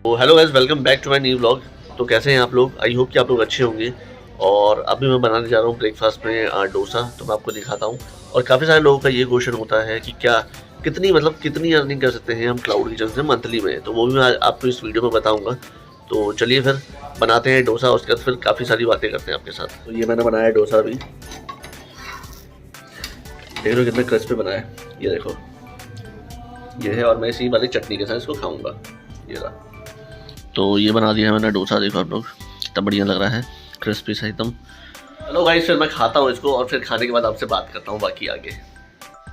तो hello guys, welcome back to my new vlog. तो कैसे हैं आप लोग? आई होप कि आप लोग अच्छे होंगे। और अभी मैं बनाने जा रहा हूँ ब्रेकफास्ट में डोसा। तो मैं आपको दिखाता हूँ। और काफ़ी सारे लोगों का ये क्वेश्चन होता है कि क्या कितनी अर्निंग कर सकते हैं हम क्लाउड किचन से मंथली में। तो वो भी मैं आपको इस वीडियो में बताऊँगा। तो चलिए फिर बनाते हैं डोसा, उसके बाद फिर काफ़ी सारी बातें करते हैं आपके साथ। तो ये मैंने बनाया डोसा अभी, देख लो कितने क्रिस्पी बनाया है। ये देखो, ये है। और मैं इसी वाली चटनी के साथ इसको खाऊंगा। ये रहा। तो ये बना दिया है मैंने डोसा, देखो आप लोग कितना बढ़िया लग रहा है, क्रिस्पी सा एकदम। हेलो गाइस, फिर मैं खाता हूँ इसको और फिर खाने के बाद आपसे बात करता हूँ बाकी आगे।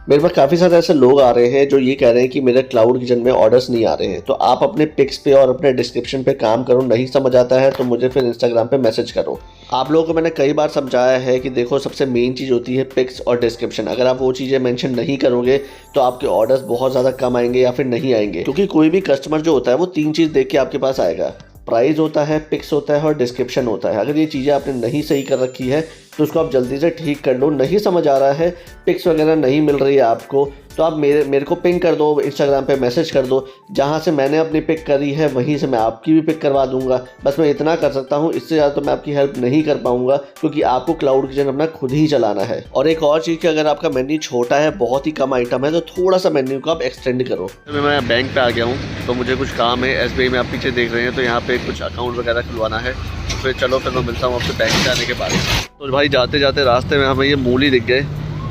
मेरे पास काफ़ी सारे ऐसे लोग आ रहे हैं जो ये कह रहे हैं कि मेरे क्लाउड किचन में ऑर्डर्स नहीं आ रहे हैं। तो आप अपने पिक्स पे और अपने डिस्क्रिप्शन पे काम करो। नहीं समझ आता है तो मुझे फिर इंस्टाग्राम पे मैसेज करो। आप लोगों को मैंने कई बार समझाया है कि देखो, सबसे मेन चीज़ होती है पिक्स और डिस्क्रिप्शन। अगर आप वो चीज़ें मेंशन नहीं करोगे तो आपके ऑर्डर्स बहुत ज़्यादा कम आएंगे या फिर नहीं आएंगे। क्योंकि कोई भी कस्टमर जो होता है वो 3 चीज़ देख के आपके पास आएगा। प्राइस होता है, पिक्स होता है और डिस्क्रिप्शन होता है। अगर ये चीज़ें आपने नहीं सही कर रखी है तो उसको आप जल्दी से ठीक कर लो। नहीं समझ आ रहा है, पिक्स वगैरह नहीं मिल रही है आपको, तो आप मेरे को पिंग कर दो, इंस्टाग्राम पे मैसेज कर दो। जहाँ से मैंने अपनी पिक करी है वहीं से मैं आपकी भी पिक करवा दूंगा। बस मैं इतना कर सकता हूँ, इससे ज़्यादा तो मैं आपकी हेल्प नहीं कर पाऊंगा, क्योंकि आपको क्लाउड किचन अपना खुद ही चलाना है। और एक और चीज़ कि अगर आपका मेन्यू छोटा है, बहुत ही कम आइटम है, तो थोड़ा सा मेन्यू को आप एक्सटेंड करो। मैं बैंक पे आ गया हूँ, तो मुझे कुछ काम है। SBI में आप पीछे देख रहे हैं, तो यहाँ पे कुछ अकाउंट वगैरह खुलवाना है। फिर चलो, फिर मैं मिलता हूँ आपसे बैंक से आने के बाद। तो भाई जाते जाते रास्ते में हमें ये मूली दिख गए,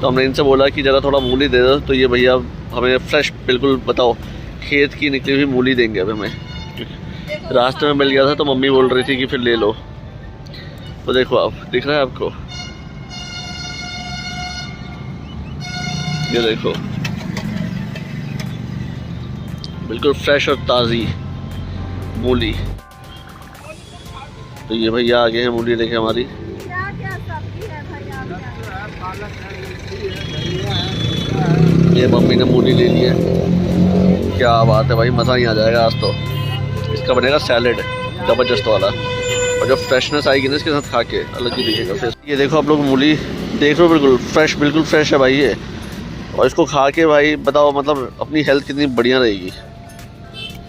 तो हमने इनसे बोला कि ज़रा थोड़ा मूली दे दो। तो ये भैया हमें फ्रेश, बिल्कुल बताओ खेत की निकली हुई मूली देंगे अब हमें। रास्ते में मिल गया था तो मम्मी बोल रही थी कि फिर ले लो। तो देखो, आप दिख रहा है आपको, ये देखो बिल्कुल फ्रेश और ताज़ी मूली। तो ये भैया आ गए हैं मूली लेके हमारी। ये मम्मी ने मूली ले ली है। क्या बात है भाई, मज़ा ही आ जाएगा आज तो। इसका बनेगा सैलेड ज़बरदस्त वाला। और जो फ्रेशनेस आएगी ना इसके साथ खा के, अलग ही दिखेगा फिर। ये देखो आप लोग, मूली देख रहे हो, बिल्कुल फ्रेश है भाई ये। और इसको खा के भाई बताओ, मतलब अपनी हेल्थ कितनी बढ़िया रहेगी।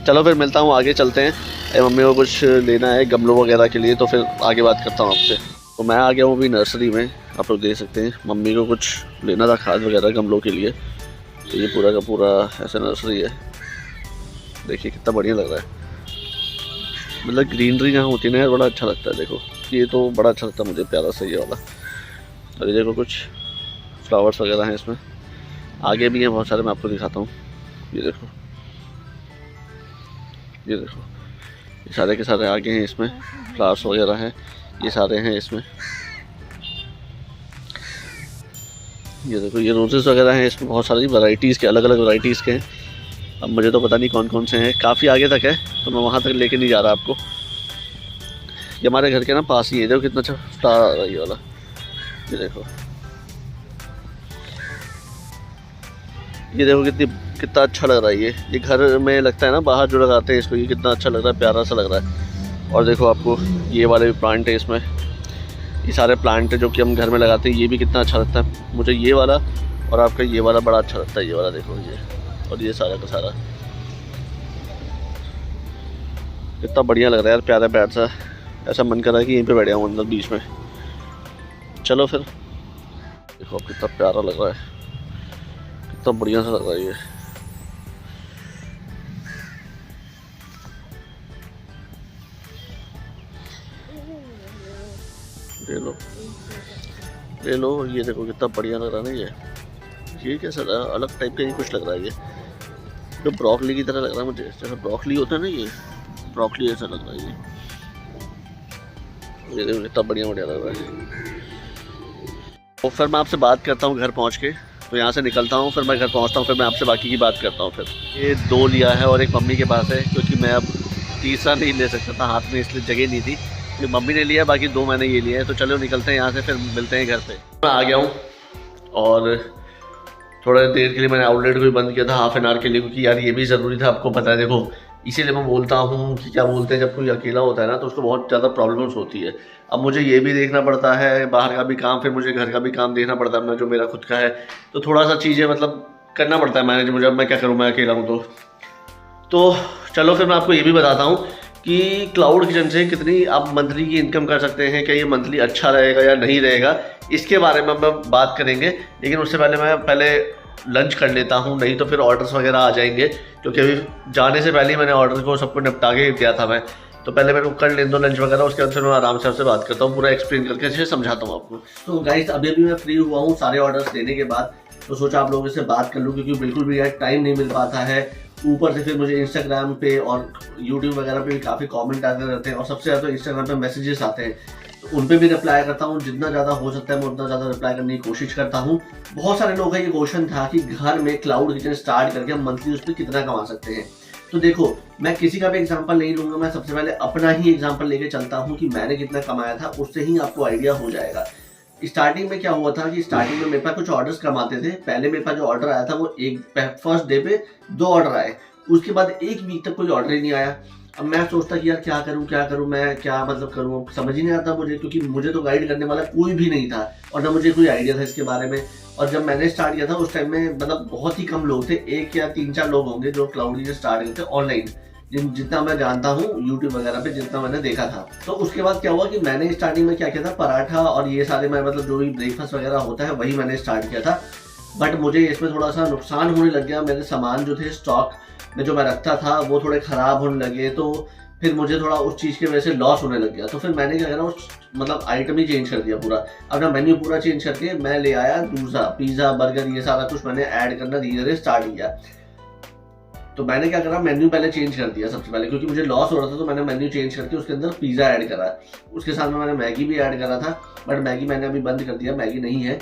चलो फिर मिलता हूँ, आगे चलते हैं। मम्मी को कुछ लेना है गमलों वगैरह के लिए, तो फिर आगे बात करता हूँ आपसे। तो मैं आ गया हूँ अभी नर्सरी में, आप लोग देख सकते हैं। मम्मी को कुछ लेना था खाद वगैरह गमलों के लिए। तो ये पूरा का पूरा ऐसा नर्सरी है, देखिए कितना बढ़िया लग रहा है। मतलब ग्रीनरी जहाँ होती है ना, बड़ा अच्छा लगता है। देखो ये तो बड़ा अच्छा लगता है मुझे, प्यारा सा ये वाला। और ये देखो कुछ फ्लावर्स वगैरह हैं इसमें, आगे भी हैं बहुत सारे, मैं आपको दिखाता हूँ। ये देखो, ये देखो, ये सारे के सारे आगे हैं, इसमें फ्लावर्स वगैरह हैं, ये सारे हैं इसमें। ये देखो, ये रोजेस वगैरह हैं इसमें, बहुत सारी वैरायटीज़ के, अलग अलग वैरायटीज़ के हैं। अब मुझे तो पता नहीं कौन कौन से हैं, काफ़ी आगे तक है तो मैं वहाँ तक लेके नहीं जा रहा आपको। ये हमारे घर के ना पास ही है। देखो कितना अच्छा फ्लावर आ रहा है ये वाला, ये देखो, ये देखो कितना अच्छा लग रहा है ये घर में लगता है ना, बाहर जो लगाते हैं इसको, ये कितना अच्छा लग रहा है, प्यारा सा लग रहा है। और देखो आपको ये वाले भी प्लांट है इसमें, ये सारे प्लांट है जो कि हम घर में लगाते हैं। ये भी कितना अच्छा लगता है मुझे ये वाला, और आपका ये वाला बड़ा अच्छा लगता है, ये वाला देखो ये। और ये सारा का सारा कितना बढ़िया लग रहा है यार, प्यारा प्यार सा। ऐसा मन कर रहा है कि यहीं पे बैठ जाऊँ अंदर बीच में। चलो फिर, देखो अब कितना प्यारा लग रहा है, कितना बढ़िया सा लग रहा है ये। ले लो, ले लो, ये देखो कितना बढ़िया लग रहा है ना ये कैसा लगा, अलग टाइप का ही कुछ लग रहा है ये। जो ब्रोकली की तरह लग रहा है मुझे, जैसा ब्रोकली होता है ना, ये ब्रोकली ऐसा लग रहा है ये देखो कितना बढ़िया बढ़िया लग रहा है। तो फिर मैं आपसे बात करता हूँ घर पहुँच के। तो यहाँ से निकलता हूँ, फिर मैं घर पहुँचता हूँ, फिर मैं आपसे बाकी की बात करता हूँ। फिर ये 2 लिया है और एक मम्मी के पास है, क्योंकि मैं अब तीसरा नहीं ले सकता था हाथ में, इसलिए जगह नहीं थी। ये मम्मी ने लिया, बाकी 2 मैंने ये लिए हैं। तो चलो निकलते हैं यहाँ से, फिर मिलते हैं घर पे। मैं आ गया हूँ और थोड़ा देर के लिए मैंने आउटलेट को भी बंद किया था, हाफ एन आवर के लिए, क्योंकि यार ये भी ज़रूरी था, आपको पता है। देखो इसीलिए मैं बोलता हूँ कि क्या बोलते हैं, जब कोई अकेला होता है ना तो उसको बहुत ज़्यादा प्रॉब्लम्स होती है। अब मुझे ये भी देखना पड़ता है, बाहर का भी काम, फिर मुझे घर का भी काम देखना पड़ता है अपना, जो मेरा खुद का है। तो थोड़ा सा चीज़ें मतलब करना पड़ता है मैनेज मुझे। अब मैं क्या करूँ, मैं अकेला हूँ तो चलो फिर मैं आपको ये भी बताता हूँ कि क्लाउड किचन से कितनी आप मंथली की इनकम कर सकते हैं, क्या ये मंथली अच्छा रहेगा या नहीं रहेगा, इसके बारे में हम बात करेंगे। लेकिन उससे पहले मैं लंच कर लेता हूँ, नहीं तो फिर ऑर्डर्स वगैरह आ जाएंगे, क्योंकि अभी जाने से पहले ही मैंने ऑर्डर को सबको निपटा के दिया था मैं। तो पहले मेरे को कर लेने दो लंच वगैरह, उसके बाद फिर मैं आराम से आपसे बात करता हूँ, पूरा एक्सप्लेन करके अच्छे से समझाता हूँ आपको। तो गाइस अभी मैं फ्री हुआ हूँ सारे ऑर्डर्स देने के बाद, तो सोचा आप लोगों से बात कर लूँ, क्योंकि बिल्कुल भी यार टाइम नहीं मिल पाता है। ऊपर से फिर मुझे इंस्टाग्राम पे और यूट्यूब वगैरह पे भी काफ़ी कमेंट आते रहते हैं, और सबसे ज़्यादा तो इंस्टाग्राम पे मैसेजेस आते हैं, तो उन पे भी रिप्लाई करता हूँ। जितना ज़्यादा हो सकता है मैं उतना ज़्यादा रिप्लाई करने की कोशिश करता हूँ। बहुत सारे लोगों का ये क्वेश्चन था कि घर में क्लाउड किचन स्टार्ट करके हम मंथली उस पर कितना कमा सकते हैं। तो देखो, मैं किसी का भी एग्जांपल नहीं लूंगा, मैं सबसे पहले अपना ही एग्जांपल लेके चलता हूँ कि मैंने कितना कमाया था, उससे ही आपको आइडिया हो जाएगा। स्टार्टिंग में क्या हुआ था कि स्टार्टिंग में मेरे पास कुछ ऑर्डर्स कम आते थे। पहले मेरे पास जो ऑर्डर आया था वो फर्स्ट डे पे 2 ऑर्डर आए, उसके बाद 1 वीक तक कोई ऑर्डर ही नहीं आया। अब मैं सोचता कि यार क्या करूं मैं, क्या मतलब करूं, समझ ही नहीं आता मुझे, क्योंकि मुझे तो गाइड करने वाला कोई भी नहीं था और ना मुझे कोई आइडिया था इसके बारे में। और जब मैंने स्टार्ट किया था उस टाइम में मतलब बहुत ही कम लोग थे, 1 या 3-4 लोग होंगे जो क्लाउड किचन स्टार्ट करते ऑनलाइन, जितना मैं जानता हूँ यूट्यूब वगैरह पे जितना मैंने देखा था। तो उसके बाद क्या हुआ कि मैंने स्टार्टिंग में क्या किया था, पराठा और ये सारे मैं मतलब जो भी ब्रेकफास्ट वगैरह होता है वही मैंने स्टार्ट किया था। बट मुझे इसमें थोड़ा सा नुकसान होने लग गया। मेरे सामान जो थे स्टॉक में जो मैं रखता था वो थोड़े ख़राब होने लगे, तो फिर मुझे थोड़ा उस चीज़ की वजह से लॉस होने लग गया। तो फिर मैंने क्या करा, उस मतलब आइटम ही चेंज कर दिया पूरा, अपना मेन्यू पूरा चेंज करके मैं ले आया दूसरा पिज़्ज़ा बर्गर, ये सारा कुछ मैंने ऐड करना धीरे धीरे स्टार्ट किया। तो मैंने क्या करा, मेन्यू पहले चेंज कर दिया सबसे पहले, क्योंकि मुझे लॉस हो रहा था। तो मैंने मेन्यू चेंज करके उसके अंदर पिज़्ज़ा ऐड करा, उसके साथ में मैंने मैगी भी ऐड करा था। बट मैगी मैंने अभी बंद कर दिया, मैगी नहीं है,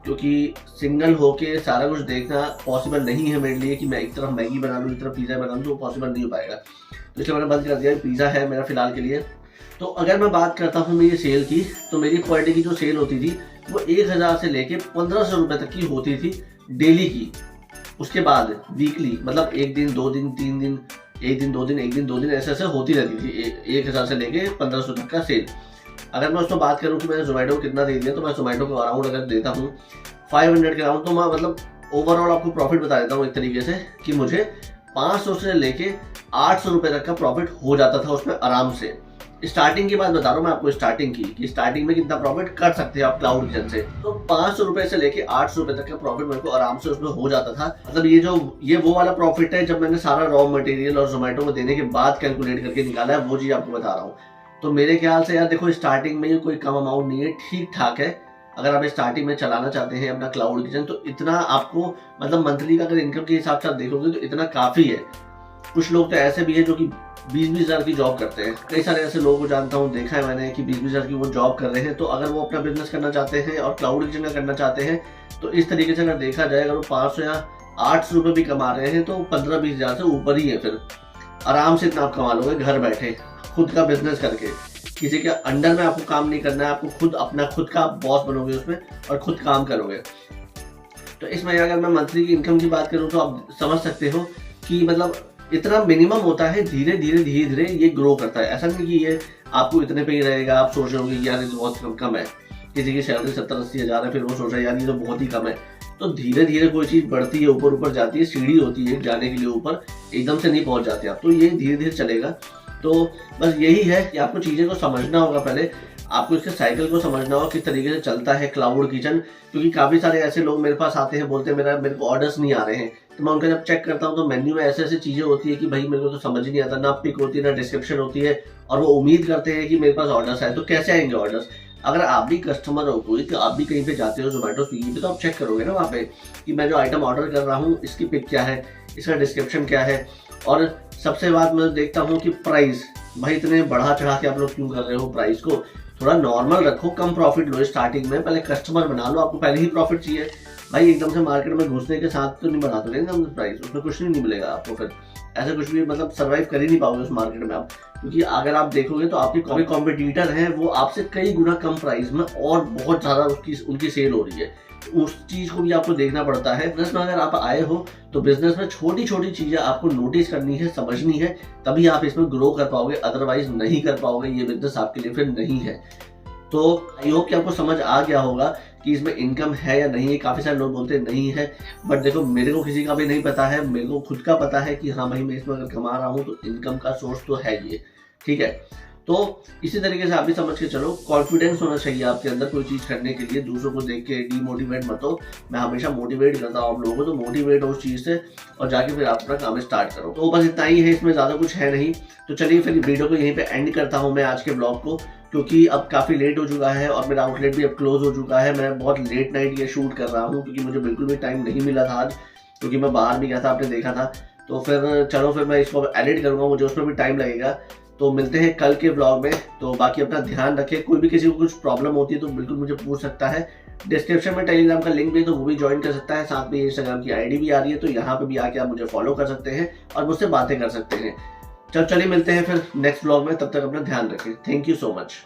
क्योंकि सिंगल होके सारा कुछ देखना पॉसिबल नहीं है मेरे लिए कि मैं एक तरफ मैगी बना लूँ एक तरफ पिज़्ज़ा बना लूँ, तो पॉसिबल नहीं हो पाएगा। तो इसलिए मैंने बंद कर दिया, पिज़्ज़ा है मेरा फिलहाल के लिए। तो अगर मैं बात करता हूँ मेरी सेल की, तो मेरी क्वालिटी की जो सेल होती थी वो 1000 से लेके 1500 रुपये तक की होती थी डेली की। उसके बाद वीकली मतलब 1 दिन 2 दिन 3 दिन, 1 दिन 2 दिन 1 दिन 2 दिन ऐसे होती रहती थी, 1000 से लेके 1500 तक का सेल। अगर मैं उसमें बात करूँ कि मैंने जोमेटो को कितना दे दिया, तो मैं जोमेटो को अराउंड अगर देता हूँ 500 के अराउंड, तो मैं मतलब ओवरऑल आपको प्रॉफिट बता देता हूँ एक तरीके से कि मुझे 500 से लेके 800 रुपये तक का प्रॉफिट हो जाता था उसमें आराम से। स्टार्टिंग की बात बता रहा हूँ मैं आपको, स्टार्टिंग की कि स्टार्टिंग में कितना प्रॉफिट कर सकते हैं आप क्लाउड किचन से। तो 500 रुपये से लेके 800 रुपये तक का प्रॉफिट मेरे को आराम से उसमें हो जाता था। मतलब ये वो वाला प्रॉफिट है जब मैंने सारा रॉ मटेरियल और जोमेटो को देने के बाद कैलकुलेट करके निकाला है, वो चीज आपको बता रहा हूँ। तो मेरे ख्याल से यार देखो, स्टार्टिंग में ये कोई कम अमाउंट नहीं है, ठीक ठाक है। अगर आप स्टार्टिंग में चलाना चाहते हैं अपना क्लाउड किचन, तो इतना आपको मतलब मंथली का अगर इनकम के हिसाब से आप देखोगे तो इतना काफी है। कुछ लोग तो ऐसे भी है जो कि 20-20 हज़ार की जॉब करते हैं। कई सारे ऐसे लोगों को जानता हूँ, देखा है मैंने कि 20-20 हज़ार की वो जॉब कर रहे हैं। तो अगर वो अपना बिजनेस करना चाहते हैं और क्लाउड किचन का करना चाहते हैं, तो इस तरीके से अगर देखा जाए, अगर वो 500 या 800 रुपये भी कमा रहे हैं तो 15-20 हज़ार से ऊपर ही है। फिर आराम से इतना आप कमा लोगे घर बैठे, खुद का बिजनेस करके। किसी के अंडर में आपको काम नहीं करना है, आपको खुद का बॉस बनोगे उसमें और खुद काम करोगे। तो इसमें अगर मैं मंथली की इनकम की बात करूँ तो आप समझ सकते हो कि मतलब इतना मिनिमम होता है, धीरे धीरे ये ग्रो करता है। ऐसा नहीं कि ये आपको इतने पे ही रहेगा, आप सोच रहे होंगे यार ये तो बहुत कम है। किसी की सैलरी 70-80 हज़ार है, फिर वो सोच रहा है यार ये तो बहुत ही कम है। तो धीरे धीरे कोई चीज़ बढ़ती है, ऊपर जाती है, सीढ़ी होती है जाने के लिए ऊपर, एकदम से नहीं पहुंच जाते आप। तो ये धीरे धीरे चलेगा। तो बस यही है कि आपको चीज़ें को समझना होगा, पहले आपको इसके साइकिल को समझना होगा किस तरीके से चलता है क्लाउड किचन। क्योंकि काफ़ी सारे ऐसे लोग मेरे पास आते हैं, बोलते हैं मेरे को ऑर्डर्स नहीं आ रहे हैं। तो मैं उनका जब चेक करता हूँ तो मेन्यू में ऐसे चीज़ें होती है कि भाई मेरे को तो समझ ही नहीं आता, ना पिक होती है ना डिस्क्रिप्शन होती है, और वो उम्मीद करते हैं कि मेरे पास ऑर्डर्स आए। तो कैसे आएंगे ऑर्डर्स? अगर आप भी कस्टमर हो कोई, तो आप भी कहीं पे जाते हो जोमेटो स्विगी पे, तो आप चेक करोगे ना वहाँ पे कि मैं जो आइटम ऑर्डर कर रहा हूँ इसकी पिक क्या है, इसका डिस्क्रिप्शन क्या है। और सबसे बात मैं देखता हूँ कि प्राइस, भाई इतने बढ़ा चढ़ा के आप लोग क्यों कर रहे हो प्राइस को? थोड़ा नॉर्मल रखो, कम प्रॉफिट लो स्टार्टिंग में, पहले कस्टमर बना लो। आपको पहले ही प्रॉफिट चाहिए भाई, एकदम से मार्केट में घुसने के साथ तो नहीं बढ़ा दोगे ना प्राइस, उसमें कुछ नहीं मिलेगा आपको। फिर ऐसा कुछ भी मतलब सर्वाइव कर ही नहीं पाओगे उस मार्केट में आप। क्योंकि अगर आप देखोगे तो आपके कॉम्पिटिटर हैं, वो आपसे कई गुना कम प्राइस में और बहुत ज़्यादा उनकी सेल हो रही है। उस चीज़ को भी आपको देखना पड़ता है। बिजनेस में अगर आप आए हो तो बिजनेस में छोटी छोटी चीज़ें आपको नोटिस करनी है, समझनी है, तभी आप इसमें ग्रो कर पाओगे, अदरवाइज नहीं कर पाओगे। ये बिजनेस आपके लिए फिर नहीं है। तो आई होप कि आपको समझ आ गया होगा कि इसमें इनकम है या नहीं है। काफ़ी सारे लोग बोलते हैं नहीं है, बट देखो मेरे को किसी का भी नहीं पता है, मेरे को खुद का पता है कि हाँ भाई मैं इसमें अगर कमा रहा हूँ तो इनकम का सोर्स तो है ये, ठीक है। तो इसी तरीके से आप भी समझ के चलो, कॉन्फिडेंस होना चाहिए आपके अंदर कोई चीज़ करने के लिए। दूसरों को देख के डीमोटिवेट मत हो। मैं हमेशा मोटिवेट करता हूँ आप लोगों को, तो मोटिवेट हो उस चीज़ से और जाके फिर आप अपना काम स्टार्ट करो। तो बस इतना ही है, इसमें ज़्यादा कुछ है नहीं। तो चलिए फिर वीडियो को यहीं पे एंड करता हूँ मैं आज के ब्लॉग को, क्योंकि अब काफ़ी लेट हो चुका है और मेरा आउटलेट भी अब क्लोज हो चुका है। मैं बहुत लेट नाइट ये शूट कर रहा हूँ क्योंकि मुझे बिल्कुल भी टाइम नहीं मिला था आज, क्योंकि मैं बाहर भी गया था, आपने देखा था। तो फिर चलो फिर मैं इसको एडिट करूँगा, मुझे उसमें भी टाइम लगेगा। तो मिलते हैं कल के ब्लॉग में। तो बाकी अपना ध्यान रखें, कोई भी किसी को कुछ प्रॉब्लम होती है तो बिल्कुल मुझे पूछ सकता है। डिस्क्रिप्शन में टेलीग्राम का लिंक भी है, तो वो भी ज्वाइन कर सकता है। साथ में इंस्टाग्राम की आईडी भी आ रही है, तो यहाँ पे भी आके आप मुझे फॉलो कर सकते हैं और मुझसे बातें कर सकते हैं। चलिए मिलते हैं फिर नेक्स्ट ब्लॉग में, तब तक अपना ध्यान रखें। Thank you so much.